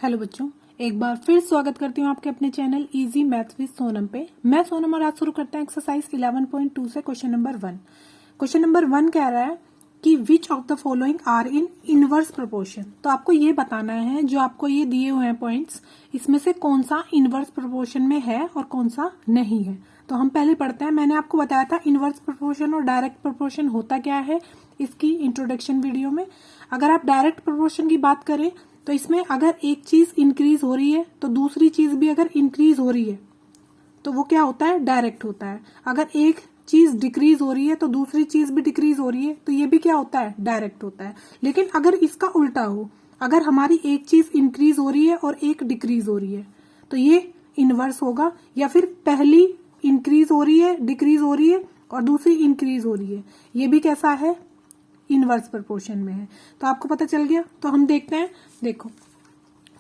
Hello बच्चों, एक बार फिर स्वागत करती हूँ आपके अपने channel easy maths with Sonam पे। मैं सोनम और आज शुरू करते हैं एक्सरसाइज 11.2 से क्वेश्चन नंबर 1। क्वेश्चन नंबर 1 कह रहा है कि which of the following are in inverse proportion. तो आपको ये बताना है, जो आपको ये दिए हुए हैं पॉइंट्स, इसमें से कौन सा इनवर्स प्रोपोर्शन में है और कौन सा नहीं है। तो हम पहले पढ़ते हैं। मैंने आपको बताया था इनवर्स प्रोपोर्शन और डायरेक्ट प्रोपोर्शन होता क्या है इसकी इंट्रोडक्शन वीडियो में। अगर आप डायरेक्ट प्रोपोर्शन की बात करें तो इसमें अगर एक चीज इंक्रीज हो रही है तो दूसरी चीज भी अगर इंक्रीज हो रही है तो वो क्या होता है, डायरेक्ट होता है। अगर एक चीज डिक्रीज हो रही है तो दूसरी चीज भी डिक्रीज हो रही है तो ये भी क्या होता है, डायरेक्ट होता है। लेकिन अगर इसका उल्टा हो, अगर हमारी एक चीज इंक्रीज हो रही है और एक डिक्रीज हो रही है तो ये इनवर्स होगा। या फिर पहली इंक्रीज हो रही है, डिक्रीज हो रही है और दूसरी इंक्रीज हो रही है, ये भी कैसा है, इनवर्स प्रोपोर्शन में है। तो आपको पता चल गया। तो हम देखते हैं। देखो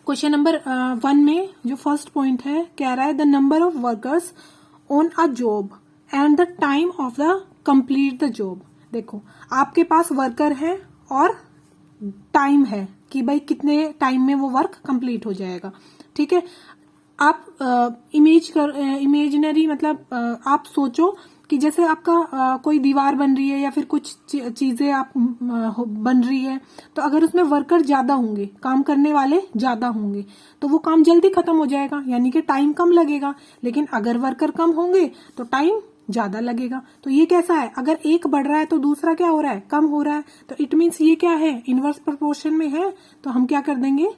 क्वेश्चन नंबर 1 में जो फर्स्ट पॉइंट है कह रहा है the number of workers on a job and the time of the complete the job. देखो आपके पास वर्कर है और टाइम है कि भाई कितने टाइम में वो वर्क कंप्लीट हो जाएगा। ठीक है, आप इमेजिनरी मतलब आप सोचो कि जैसे आपका कोई दीवार बन रही है या फिर कुछ चीजें आप बन रही है, तो अगर उसमें वर्कर ज्यादा होंगे, काम करने वाले ज्यादा होंगे तो वो काम जल्दी खत्म हो जाएगा, यानी कि टाइम कम लगेगा। लेकिन अगर वर्कर कम होंगे तो टाइम ज्यादा लगेगा। तो ये कैसा है, अगर एक बढ़ रहा है तो दूसरा क्या हो रहा है, कम हो रहा है। तो इट मीन्स ये क्या है, इनवर्स प्रोपोर्शन में है। तो हम क्या कर देंगे,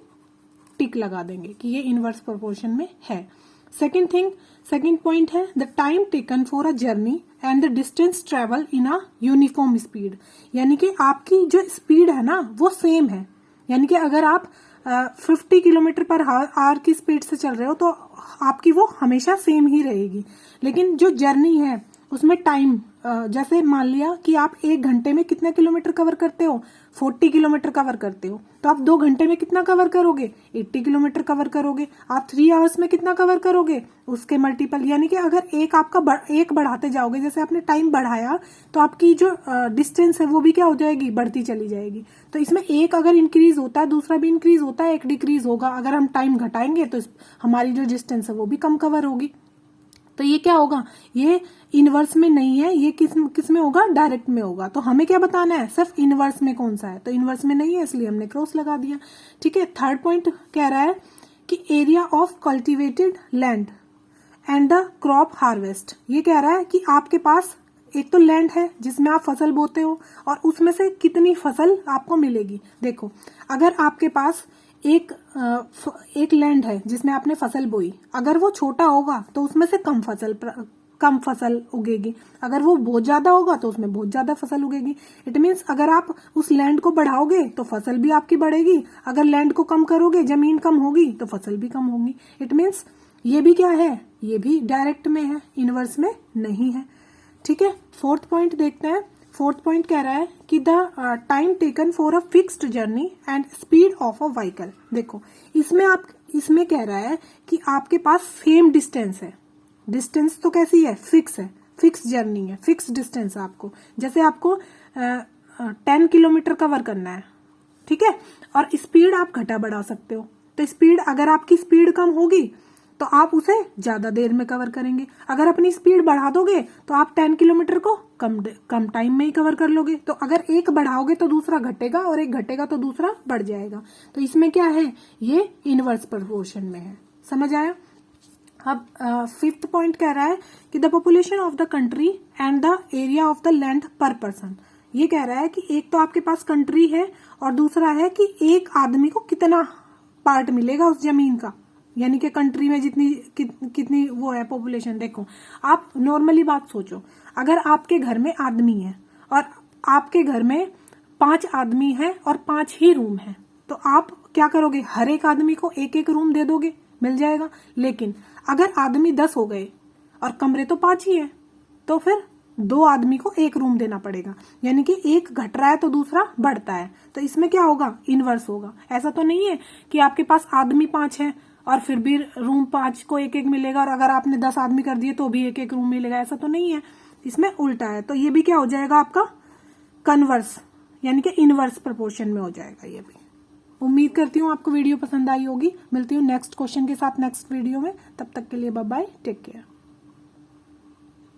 टिक लगा देंगे कि ये इनवर्स प्रोपोर्शन में है। सेकेंड पॉइंट है the time taken for a journey and the distance travel in a uniform speed. यानी कि आपकी जो स्पीड है ना वो सेम है। यानी कि अगर आप 50 किलोमीटर पर आवर की स्पीड से चल रहे हो तो आपकी वो हमेशा सेम ही रहेगी। लेकिन जो जर्नी है उसमें टाइम, जैसे मान लिया कि आप 1 घंटे में कितने किलोमीटर कवर करते हो, 40 किलोमीटर कवर करते हो, तो आप 2 घंटे में कितना कवर करोगे, 80 किलोमीटर कवर करोगे। आप 3 आवर्स में कितना कवर करोगे, उसके मल्टीपल। यानी कि अगर एक बढ़ाते जाओगे, जैसे आपने टाइम बढ़ाया तो आपकी जो डिस्टेंस है वो भी क्या हो जाएगी, बढ़ती चली जाएगी। तो इसमें एक अगर इंक्रीज होता है दूसरा भी इंक्रीज होता है, एक डिक्रीज होगा। अगर हम टाइम घटाएंगे तो हमारी जो डिस्टेंस है वो भी कम कवर होगी। तो ये क्या होगा, ये इनवर्स में नहीं है, ये किस में होगा, डायरेक्ट में होगा। तो हमें क्या बताना है, सिर्फ इनवर्स में कौन सा है। तो इनवर्स में नहीं है इसलिए हमने क्रॉस लगा दिया। ठीक है, थर्ड पॉइंट कह रहा है कि area of cultivated land and the crop harvest. ये कह रहा है कि आपके पास एक तो लैंड है जिसमें आप फसल बोते हो और उसमें से कितनी फसल आपको मिलेगी। देखो अगर आपके पास एक लैंड है जिसमें आपने फसल बोई, अगर वो छोटा होगा तो उसमें से कम फसल उगेगी। अगर वो बहुत ज्यादा होगा तो उसमें बहुत ज्यादा फसल उगेगी। इट मीन्स अगर आप उस लैंड को बढ़ाओगे तो फसल भी आपकी बढ़ेगी, अगर लैंड को कम करोगे, जमीन कम होगी तो फसल भी कम होगी। इट मीन्स ये भी क्या है, ये भी डायरेक्ट में है, इनवर्स में नहीं है। ठीक है, फोर्थ पॉइंट देखते हैं। फोर्थ पॉइंट कह रहा है कि the time taken for a fixed journey and speed of a vehicle. देखो इसमें कह रहा है कि आपके पास सेम डिस्टेंस है। डिस्टेंस तो कैसी है, फिक्स है, फिक्स जर्नी है, फिक्स डिस्टेंस है। आपको जैसे आपको 10 किलोमीटर कवर करना है, ठीक है, और स्पीड आप घटा बढ़ा सकते हो। तो स्पीड, अगर आपकी स्पीड कम होगी तो आप उसे ज्यादा देर में कवर करेंगे। अगर अपनी स्पीड बढ़ा दोगे तो आप 10 किलोमीटर को कम टाइम में ही कवर कर लोगे। तो अगर एक बढ़ाओगे तो दूसरा घटेगा और एक घटेगा तो दूसरा बढ़ जाएगा। तो इसमें क्या है, ये इनवर्स प्रोपोर्शन में है। समझ आया। अब फिफ्थ पॉइंट कह रहा है कि the population of the country and the area of the land पर पर्सन। ये कह रहा है कि एक तो आपके पास कंट्री है और दूसरा है कि एक आदमी को कितना पार्ट मिलेगा उस जमीन का। यानी कि कंट्री में कितनी वो है पॉपुलेशन। देखो आप नॉर्मली बात सोचो, अगर आपके घर में आदमी है और आपके घर में 5 आदमी है और 5 ही रूम है, तो आप क्या करोगे, हर एक आदमी को एक एक रूम दे दोगे, मिल जाएगा। लेकिन अगर आदमी 10 हो गए और कमरे तो 5 ही है तो फिर 2 आदमी को एक रूम देना पड़ेगा। यानी कि एक घट रहा है तो दूसरा बढ़ता है। तो इसमें क्या होगा, इनवर्स होगा। ऐसा तो नहीं है कि आपके पास आदमी 5 है और फिर भी रूम 5 को एक एक मिलेगा और अगर आपने 10 आदमी कर दिए तो भी एक एक रूम मिलेगा, ऐसा तो नहीं है। इसमें उल्टा है। तो ये भी क्या हो जाएगा आपका कन्वर्स, यानी कि इनवर्स प्रोपोर्शन में हो जाएगा ये भी। उम्मीद करती हूँ आपको वीडियो पसंद आई होगी। मिलती हूँ नेक्स्ट क्वेश्चन के साथ नेक्स्ट वीडियो में। तब तक के लिए बाय बाय, टेक केयर।